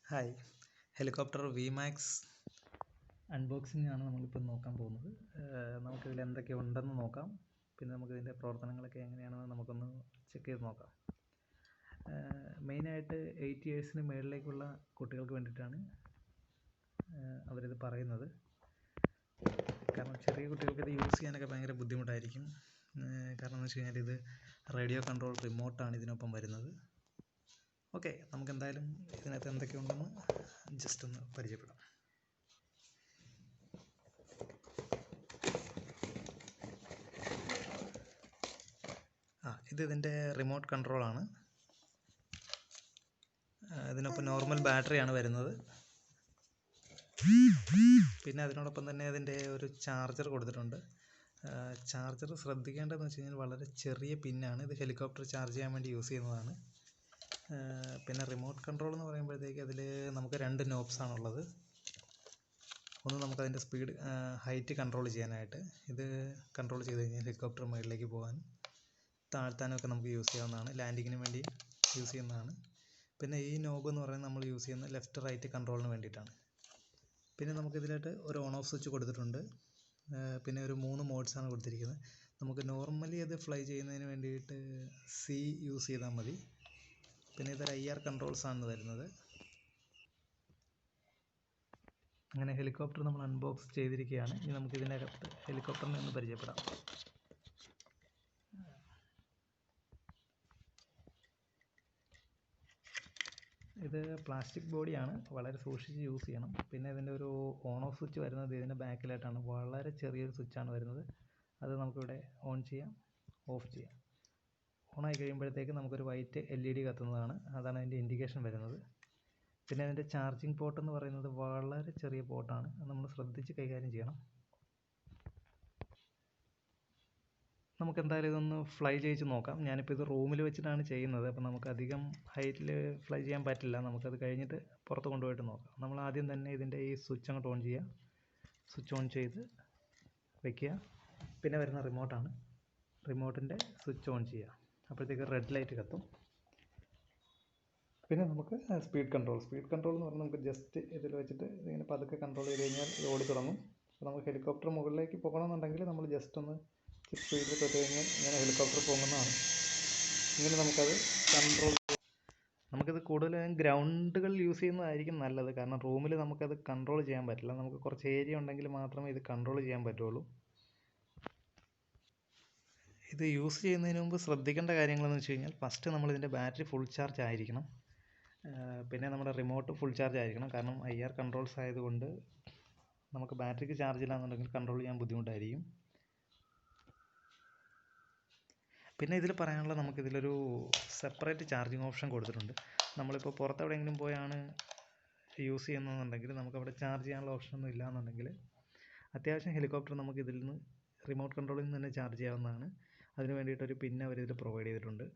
Hi, helicopter വിമാക്സ് unboxing ആണ് നമ്മളിപ്പോൾ നോക്കാൻ പോകുന്നത്. നമുക്കിതിൽ എന്തൊക്കെ ഉണ്ടെന്ന് നോക്കാം. പിന്നെ നമുക്കിതിൻ്റെ പ്രവർത്തനങ്ങളൊക്കെ എങ്ങനെയാണെന്ന് നമുക്കൊന്ന് ചെക്ക് ചെയ്ത് നോക്കാം. മെയിനായിട്ട് 8 ഇയേഴ്സിന് മുകളിലേക്കുള്ള കുട്ടികൾക്ക് വേണ്ടിയിട്ടാണ് അവരിത് പറയുന്നത്. കാരണം ചെറിയ കുട്ടികൾക്ക് ഇത് യൂസ് ചെയ്യാനൊക്കെ ഭയങ്കര ബുദ്ധിമുട്ടായിരിക്കും. കാരണം എന്ന് വെച്ച് കഴിഞ്ഞാൽ ഇത് റേഡിയോ കൺട്രോൾ റിമോട്ടാണ് ഇതിനൊപ്പം വരുന്നത്. ഓക്കെ, നമുക്ക് എന്തായാലും ഇതിനകത്ത് എന്തൊക്കെയുണ്ടെന്ന് ജസ്റ്റ് ഒന്ന് പരിചയപ്പെടാം. ഇതിൻ്റെ റിമോട്ട് കൺട്രോളാണ്. ഇതിനൊപ്പം നോർമൽ ബാറ്ററിയാണ് വരുന്നത്. പിന്നെ അതിനോടൊപ്പം തന്നെ അതിൻ്റെ ഒരു ചാർജർ കൊടുത്തിട്ടുണ്ട്. ചാർജർ ശ്രദ്ധിക്കേണ്ടതെന്ന് വെച്ച് കഴിഞ്ഞാൽ വളരെ ചെറിയ പിന്നാണ്. ഇത് ഹെലികോപ്റ്റർ ചാർജ് ചെയ്യാൻ വേണ്ടി യൂസ് ചെയ്യുന്നതാണ്. പിന്നെ റിമോട്ട് കൺട്രോൾ എന്ന് പറയുമ്പോഴത്തേക്ക് അതിൽ നമുക്ക് 2 നോബ്സാണുള്ളത്. ഒന്ന് നമുക്കതിൻ്റെ സ്പീഡ് ഹൈറ്റ് കൺട്രോൾ ചെയ്യാനായിട്ട്. ഇത് കൺട്രോൾ ചെയ്ത് കഴിഞ്ഞാൽ ഹെലികോപ്റ്റർ മുകളിലേക്ക് പോകാൻ താഴ്ത്താനൊക്കെ നമുക്ക് യൂസ് ചെയ്യാവുന്നതാണ്. ലാൻഡിങ്ങിന് വേണ്ടി യൂസ് ചെയ്യുന്നതാണ്. പിന്നെ ഈ നോബ് എന്ന് പറയുന്നത് നമ്മൾ യൂസ് ചെയ്യുന്നത് ലെഫ്റ്റ് റൈറ്റ് കൺട്രോളിന് വേണ്ടിയിട്ടാണ്. പിന്നെ നമുക്കിതിലായിട്ട് ഒരു ഓൺ ഓഫ് സ്വിച്ച് കൊടുത്തിട്ടുണ്ട്. പിന്നെ ഒരു 3 മോഡ്സാണ് കൊടുത്തിരിക്കുന്നത്. നമുക്ക് നോർമലി അത് ഫ്ലൈ ചെയ്യുന്നതിന് വേണ്ടിയിട്ട് C യൂസ് ചെയ്താൽ മതി. പിന്നെ ഇതൊരു IR കൺട്രോൾസാണ് വരുന്നത്. അങ്ങനെ ഹെലികോപ്റ്റർ നമ്മൾ അൺബോക്സ് ചെയ്തിരിക്കുകയാണ്. ഇനി നമുക്ക് ഇതിനകത്ത് ഹെലികോപ്റ്ററിനെ ഒന്ന് പരിചയപ്പെടാം. ഇത് പ്ലാസ്റ്റിക് ബോഡിയാണ്, വളരെ സൂക്ഷിച്ച് യൂസ് ചെയ്യണം. പിന്നെ ഇതിൻ്റെ ഒരു ഓൺ ഓഫ് സ്വിച്ച് വരുന്നത് ഇതിൻ്റെ ബാക്കിലായിട്ടാണ്. വളരെ ചെറിയൊരു സ്വിച്ചാണ് വരുന്നത്. അത് നമുക്കിവിടെ ഓൺ ചെയ്യാം, ഓഫ് ചെയ്യാം. ഓണായി കഴിയുമ്പോഴത്തേക്ക് നമുക്കൊരു വൈറ്റ് LED കത്തുന്നതാണ്. അതാണ് അതിൻ്റെ ഇൻഡിക്കേഷൻ വരുന്നത്. പിന്നെ അതിൻ്റെ ചാർജിങ് പോർട്ട് എന്ന് പറയുന്നത് വളരെ ചെറിയ പോർട്ടാണ്. അത് നമ്മൾ ശ്രദ്ധിച്ച് കൈകാര്യം ചെയ്യണം. നമുക്ക് എന്തായാലും ഇതൊന്ന് ഫ്ലൈ ചെയ്ത് നോക്കാം. ഞാനിപ്പോൾ ഇത് റൂമിൽ വെച്ചിട്ടാണ് ചെയ്യുന്നത്. അപ്പോൾ നമുക്ക് അധികം ഹൈറ്റിൽ ഫ്ലൈ ചെയ്യാൻ പറ്റില്ല. നമുക്കത് കഴിഞ്ഞിട്ട് പുറത്ത് കൊണ്ടുപോയിട്ട് നോക്കാം. നമ്മൾ ആദ്യം തന്നെ ഇതിൻ്റെ ഈ സ്വിച്ച് അങ്ങോട്ട് ഓൺ ചെയ്യുക. സ്വിച്ച് ഓൺ ചെയ്ത് വയ്ക്കുക. പിന്നെ വരുന്ന റിമോട്ടാണ്. റിമോട്ടിൻ്റെ സ്വിച്ച് ഓൺ ചെയ്യുക. അപ്പോഴത്തേക്ക് റെഡ് ലൈറ്റ് കത്തും. പിന്നെ നമുക്ക് സ്പീഡ് കൺട്രോൾ എന്ന് പറഞ്ഞാൽ നമുക്ക് ജസ്റ്റ് ഇതിൽ വെച്ചിട്ട് ഇതിങ്ങനെ പതുക്കെ കൺട്രോൾ ചെയ്ത് കഴിഞ്ഞാൽ ഇത് ഓടി തുടങ്ങും. അപ്പോൾ നമുക്ക് ഹെലികോപ്റ്റർ മുകളിലേക്ക് പോകണമെന്നുണ്ടെങ്കിൽ നമ്മൾ ജസ്റ്റ് ഒന്ന് സ്പീഡിൽ തൊട്ട് കഴിഞ്ഞാൽ ഇങ്ങനെ ഹെലികോപ്റ്റർ പോകുന്നതാണ്. ഇങ്ങനെ നമുക്കത് കൺട്രോൾ നമുക്കിത് കൂടുതലും ഗ്രൗണ്ടുകൾ യൂസ് ചെയ്യുന്നതായിരിക്കും നല്ലത്. കാരണം റൂമിൽ നമുക്കത് കൺട്രോൾ ചെയ്യാൻ പറ്റില്ല. നമുക്ക് കുറച്ച് ഏരിയ ഉണ്ടെങ്കിൽ മാത്രമേ ഇത് കൺട്രോൾ ചെയ്യാൻ പറ്റുള്ളൂ. ഇത് യൂസ് ചെയ്യുന്നതിന് മുമ്പ് ശ്രദ്ധിക്കേണ്ട കാര്യങ്ങളെന്ന് വെച്ച് കഴിഞ്ഞാൽ ഫസ്റ്റ് നമ്മളിതിൻ്റെ ബാറ്ററി ഫുൾ ചാർജ് ആയിരിക്കണം. പിന്നെ നമ്മുടെ റിമോട്ട് ഫുൾ ചാർജ് ആയിരിക്കണം. കാരണം IR കൺട്രോൾസ് ആയതുകൊണ്ട് നമുക്ക് ബാറ്ററിക്ക് ചാർജ് ഇല്ലാന്നുണ്ടെങ്കിൽ കൺട്രോൾ ചെയ്യാൻ ബുദ്ധിമുട്ടായിരിക്കും. പിന്നെ ഇതിൽ പറയാനുള്ള നമുക്കിതിലൊരു സെപ്പറേറ്റ് ചാർജിങ് ഓപ്ഷൻ കൊടുത്തിട്ടുണ്ട്. നമ്മളിപ്പോൾ പുറത്തെവിടെയെങ്കിലും പോയാണ് യൂസ് ചെയ്യുന്നതെന്നുണ്ടെങ്കിൽ നമുക്കവിടെ ചാർജ് ചെയ്യാനുള്ള ഓപ്ഷനൊന്നും ഇല്ലയെന്നുണ്ടെങ്കിൽ അത്യാവശ്യം ഹെലികോപ്റ്റർ നമുക്ക് ഇതിൽ നിന്ന് റിമോട്ട് കൺട്രോളിൽ നിന്ന് തന്നെ ചാർജ് ചെയ്യാവുന്നതാണ്. അതിന് വേണ്ടിയിട്ടൊരു പിൻ അവർ ഇതിൽ പ്രൊവൈഡ് ചെയ്തിട്ടുണ്ട്.